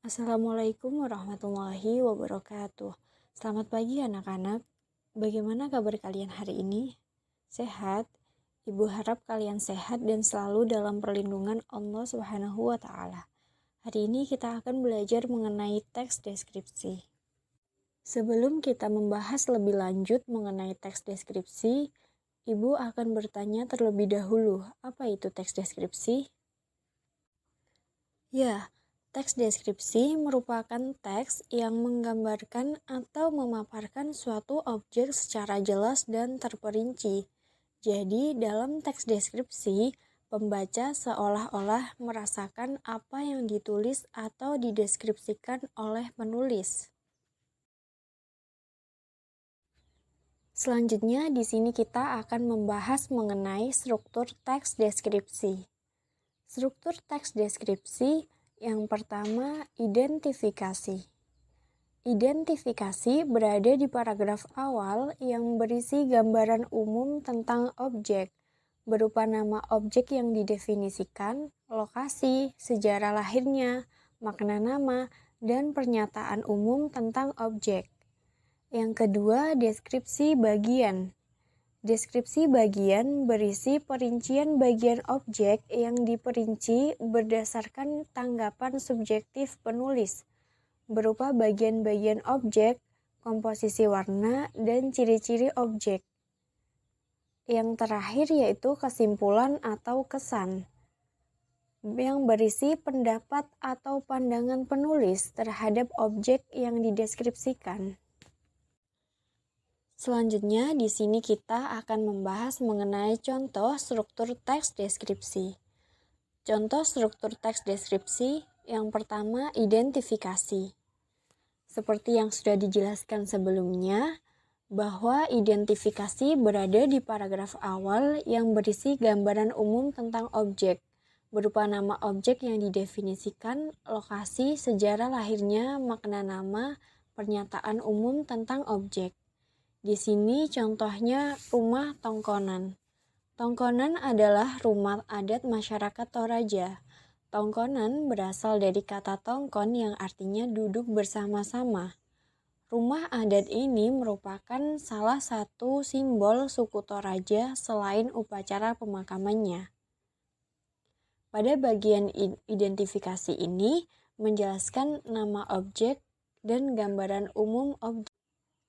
Assalamualaikum warahmatullahi wabarakatuh. Selamat pagi anak-anak. Bagaimana kabar kalian hari ini? Sehat? Ibu harap kalian sehat dan selalu dalam perlindungan Allah Subhanahu wa taala. Hari ini kita akan belajar mengenai teks deskripsi. Sebelum kita membahas lebih lanjut mengenai teks deskripsi, Ibu akan bertanya terlebih dahulu, apa itu teks deskripsi? Ya, teks deskripsi merupakan teks yang menggambarkan atau memaparkan suatu objek secara jelas dan terperinci. Jadi, dalam teks deskripsi, pembaca seolah-olah merasakan apa yang ditulis atau dideskripsikan oleh penulis. Selanjutnya, di sini kita akan membahas mengenai struktur teks deskripsi. Struktur teks deskripsi yang pertama, identifikasi. Identifikasi berada di paragraf awal yang berisi gambaran umum tentang objek, berupa nama objek yang didefinisikan, lokasi, sejarah lahirnya, makna nama, dan pernyataan umum tentang objek. Yang kedua, deskripsi bagian. Deskripsi bagian berisi perincian bagian objek yang diperinci berdasarkan tanggapan subjektif penulis, berupa bagian-bagian objek, komposisi warna, dan ciri-ciri objek. Yang terakhir yaitu kesimpulan atau kesan, yang berisi pendapat atau pandangan penulis terhadap objek yang dideskripsikan. Selanjutnya, di sini kita akan membahas mengenai contoh struktur teks deskripsi. Contoh struktur teks deskripsi yang pertama, identifikasi. Seperti yang sudah dijelaskan sebelumnya, bahwa identifikasi berada di paragraf awal yang berisi gambaran umum tentang objek, berupa nama objek yang didefinisikan, lokasi, sejarah lahirnya, makna nama, pernyataan umum tentang objek. Di sini contohnya rumah Tongkonan. Tongkonan adalah rumah adat masyarakat Toraja. Tongkonan berasal dari kata tongkon yang artinya duduk bersama-sama. Rumah adat ini merupakan salah satu simbol suku Toraja selain upacara pemakamannya. Pada bagian identifikasi ini menjelaskan nama objek dan gambaran umum objek.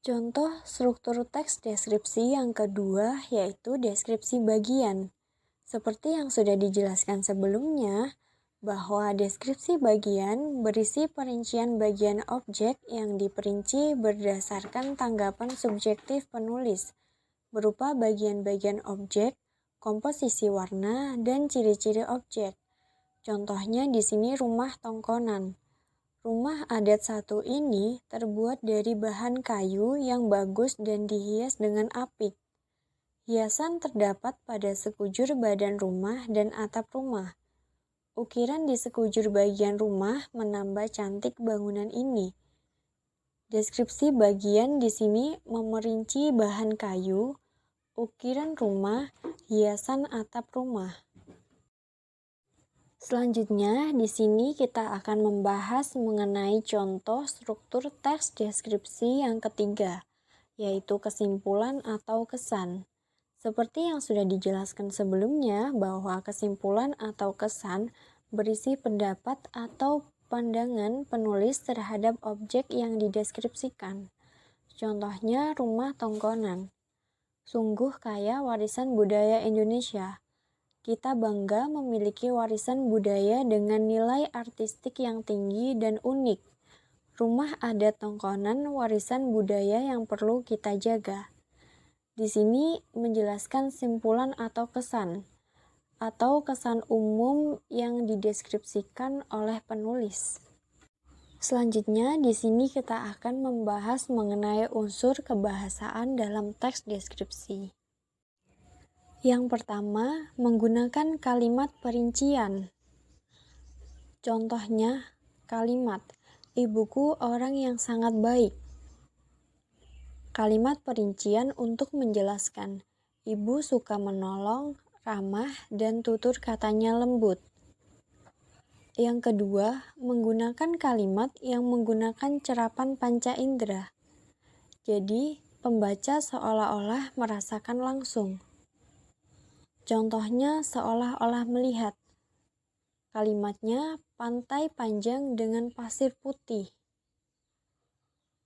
Contoh struktur teks deskripsi yang kedua yaitu deskripsi bagian. Seperti yang sudah dijelaskan sebelumnya, bahwa deskripsi bagian berisi perincian bagian objek yang diperinci berdasarkan tanggapan subjektif penulis, berupa bagian-bagian objek, komposisi warna, dan ciri-ciri objek. Contohnya di sini rumah Tongkonan. Rumah adat satu ini terbuat dari bahan kayu yang bagus dan dihias dengan apik. Hiasan terdapat pada sekujur badan rumah dan atap rumah. Ukiran di sekujur bagian rumah menambah cantik bangunan ini. Deskripsi bagian di sini memerinci bahan kayu, ukiran rumah, hiasan atap rumah. Selanjutnya, di sini kita akan membahas mengenai contoh struktur teks deskripsi yang ketiga, yaitu kesimpulan atau kesan. Seperti yang sudah dijelaskan sebelumnya, bahwa kesimpulan atau kesan berisi pendapat atau pandangan penulis terhadap objek yang dideskripsikan. Contohnya rumah Tongkonan. Sungguh kaya warisan budaya Indonesia. Kita bangga memiliki warisan budaya dengan nilai artistik yang tinggi dan unik. Rumah adat Tongkonan warisan budaya yang perlu kita jaga. Di sini menjelaskan simpulan atau kesan umum yang dideskripsikan oleh penulis. Selanjutnya, di sini kita akan membahas mengenai unsur kebahasaan dalam teks deskripsi. Yang pertama, menggunakan kalimat perincian. Contohnya, kalimat, ibuku orang yang sangat baik. Kalimat perincian untuk menjelaskan, ibu suka menolong, ramah, dan tutur katanya lembut. Yang kedua, menggunakan kalimat yang menggunakan cerapan panca indera. Jadi, pembaca seolah-olah merasakan langsung. Contohnya seolah-olah melihat. Kalimatnya pantai panjang dengan pasir putih.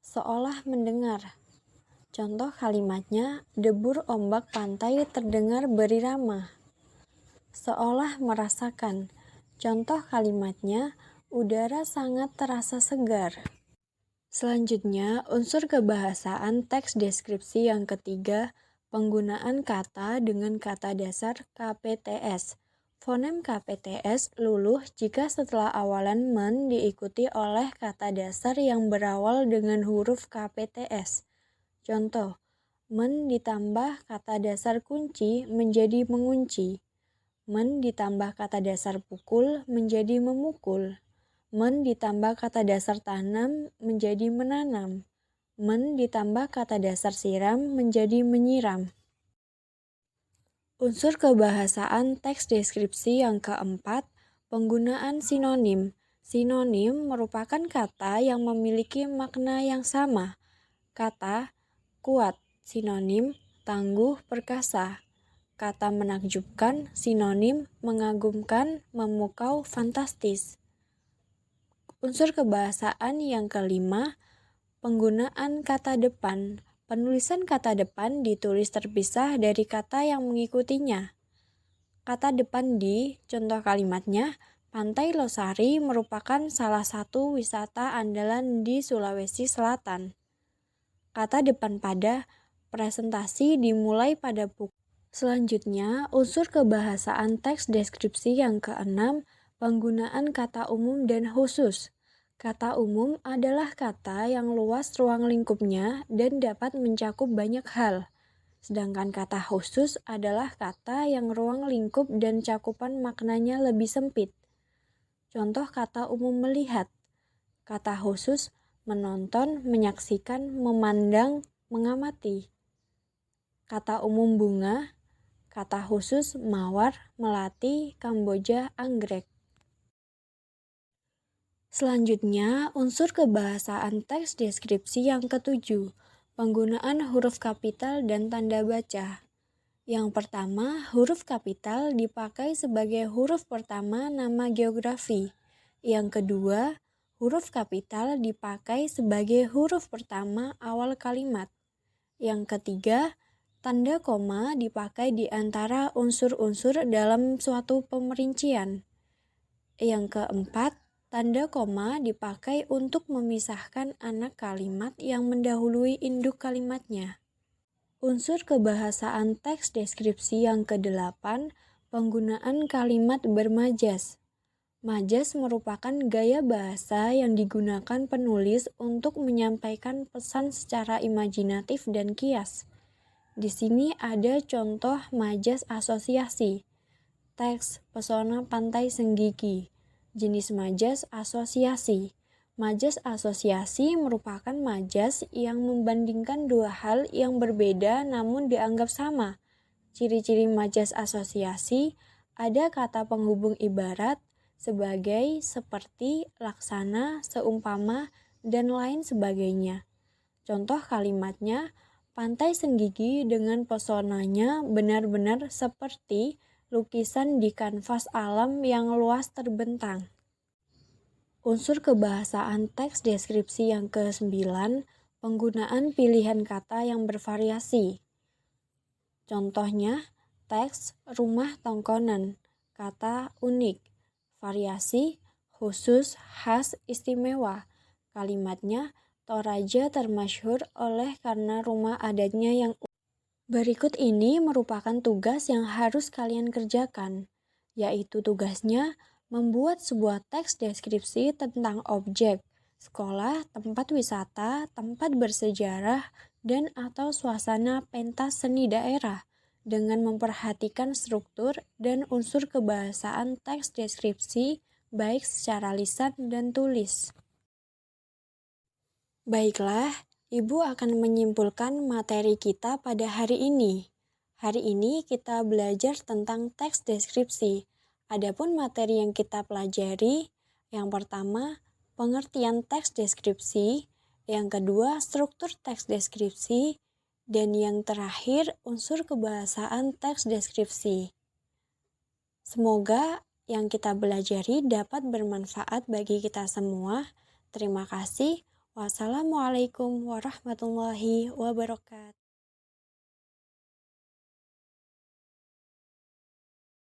Seolah mendengar. Contoh kalimatnya, debur ombak pantai terdengar berirama. Seolah merasakan. Contoh kalimatnya, udara sangat terasa segar. Selanjutnya, unsur kebahasaan teks deskripsi yang ketiga, penggunaan kata dengan kata dasar KPTS. Fonem KPTS luluh jika setelah awalan men diikuti oleh kata dasar yang berawal dengan huruf KPTS. Contoh, men ditambah kata dasar kunci menjadi mengunci. Men ditambah kata dasar pukul menjadi memukul. Men ditambah kata dasar tanam menjadi menanam. Men ditambah kata dasar siram menjadi menyiram. Unsur kebahasaan teks deskripsi yang keempat, penggunaan sinonim. Sinonim merupakan kata yang memiliki makna yang sama. Kata kuat, sinonim tangguh, perkasa. Kata menakjubkan, sinonim mengagumkan, memukau, fantastis. Unsur kebahasaan yang kelima, penggunaan kata depan. Penulisan kata depan ditulis terpisah dari kata yang mengikutinya. Kata depan di contoh kalimatnya, Pantai Losari merupakan salah satu wisata andalan di Sulawesi Selatan. Kata depan pada presentasi dimulai pada pukul. Selanjutnya, unsur kebahasaan teks deskripsi yang keenam, penggunaan kata umum dan khusus. Kata umum adalah kata yang luas ruang lingkupnya dan dapat mencakup banyak hal. Sedangkan kata khusus adalah kata yang ruang lingkup dan cakupan maknanya lebih sempit. Contoh kata umum melihat. Kata khusus menonton, menyaksikan, memandang, mengamati. Kata umum bunga, kata khusus mawar, melati, kamboja, anggrek. Selanjutnya, unsur kebahasaan teks deskripsi yang ketujuh, penggunaan huruf kapital dan tanda baca. Yang pertama, huruf kapital dipakai sebagai huruf pertama nama geografi. Yang kedua, huruf kapital dipakai sebagai huruf pertama awal kalimat. Yang ketiga, tanda koma dipakai di antara unsur-unsur dalam suatu pemerincian. Yang keempat, tanda koma dipakai untuk memisahkan anak kalimat yang mendahului induk kalimatnya. Unsur kebahasaan teks deskripsi yang kedelapan, penggunaan kalimat bermajas. Majas merupakan gaya bahasa yang digunakan penulis untuk menyampaikan pesan secara imajinatif dan kias. Di sini ada contoh majas asosiasi. Teks Pesona Pantai Senggigi. Jenis majas asosiasi. Majas asosiasi merupakan majas yang membandingkan dua hal yang berbeda namun dianggap sama. Ciri-ciri majas asosiasi ada kata penghubung ibarat, sebagai, seperti, laksana, seumpama, dan lain sebagainya. Contoh kalimatnya, Pantai Senggigi dengan pesonanya benar-benar seperti lukisan di kanvas alam yang luas terbentang. Unsur kebahasaan teks deskripsi yang ke-9, penggunaan pilihan kata yang bervariasi. Contohnya, teks rumah tongkonan, kata unik, variasi, khusus, khas, istimewa. Kalimatnya, Toraja termasyhur oleh karena rumah adatnya yang unik. Berikut ini merupakan tugas yang harus kalian kerjakan, yaitu tugasnya membuat sebuah teks deskripsi tentang objek, sekolah, tempat wisata, tempat bersejarah, dan atau suasana pentas seni daerah dengan memperhatikan struktur dan unsur kebahasaan teks deskripsi baik secara lisan dan tulis. Baiklah, Ibu akan menyimpulkan materi kita pada hari ini. Hari ini kita belajar tentang teks deskripsi. Adapun materi yang kita pelajari Yang pertama, pengertian teks deskripsi. Yang kedua, struktur teks deskripsi. Dan yang terakhir, unsur kebahasaan teks deskripsi. Semoga yang kita pelajari dapat bermanfaat bagi kita semua. Terima kasih. Wassalamualaikum warahmatullahi wabarakatuh.